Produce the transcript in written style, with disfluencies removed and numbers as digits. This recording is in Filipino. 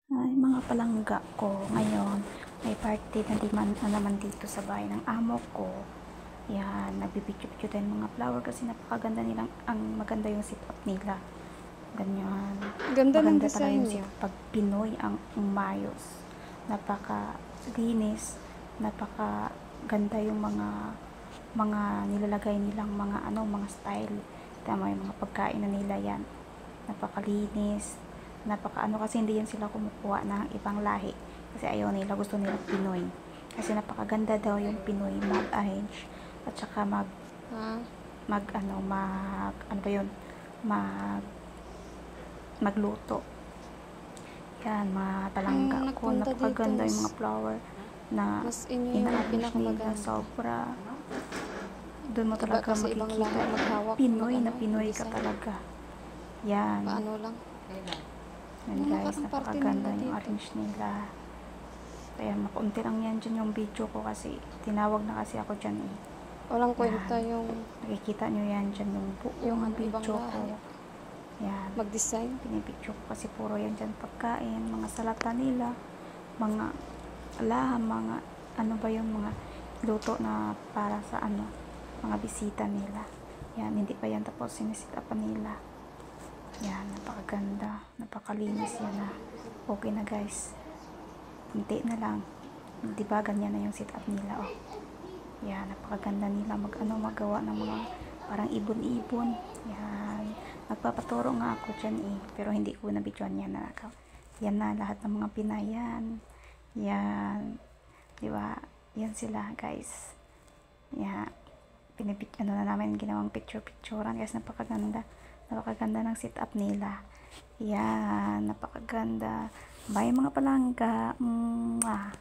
Ay, mga palangga ko ngayon, may party na naman dito sa bahay ng amo ko. Yan, nagbibidyo-bidyo tayo ng mga flower kasi napakaganda nilang, ang maganda yung setup nila. Ganyan. Ganda ng Maganda talaga design yung niya. setup. Pag Pinoy ang umayos. Napaka-linis, napaka-ganda yung mga nilalagay nilang mga style. Tama yung mga pagkain na nila yan. Napakalinis, kasi hindi yan sila kumukuha ng ibang lahi kasi ayaw nila, gusto nila Pinoy kasi napakaganda daw yung Pinoy mag-arrange at saka ano ba yun, mag magluto. Yan, mga talangga ko, Nagpunta napakaganda dito, yung mga flower na mas inyo yung ina-arrange nila, pinakamaganda. sobra. Doon mo Iba talaga kasi ibang makikita lahi maghawak Pinoy na mag Pinoy ka design. talaga. Yan. Paano lang? Yan guys, Ang party napakaganda nila yung dito. arrange nila. Kaya makunti lang yan dyan yung video ko kasi tinawag na kasi ako dyan eh. Walang Yan. kwenta yung Nakikita nyo yan dyan yung buong ibang video ko. lahi. Yan. Mag-design. Pinipicture ko kasi puro yan dyan pagkain, mga salata nila, mga alaham, mga ano ba yung mga luto na para sa mga bisita nila. Yan, hindi pa yan tapos sinisitapan nila. Yan, napakaganda, napakalinis yan na. Okay na guys. Kunti na lang. Di ba ganyan na yung setup nila, oh. Yan, napakaganda nila magawa ng mga parang ibon-ibon. Yan. Nagpapaturo nga ako dyan eh, pero hindi ko nabidyoan yan na. Yan na lahat ng mga Pinayan. Yan. Di ba? Yan sila, guys. Yan. Na namin ginawang picture-picturean guys, napakaganda ng setup nila. Yan, napakaganda. Bye mga palangga. Mwah.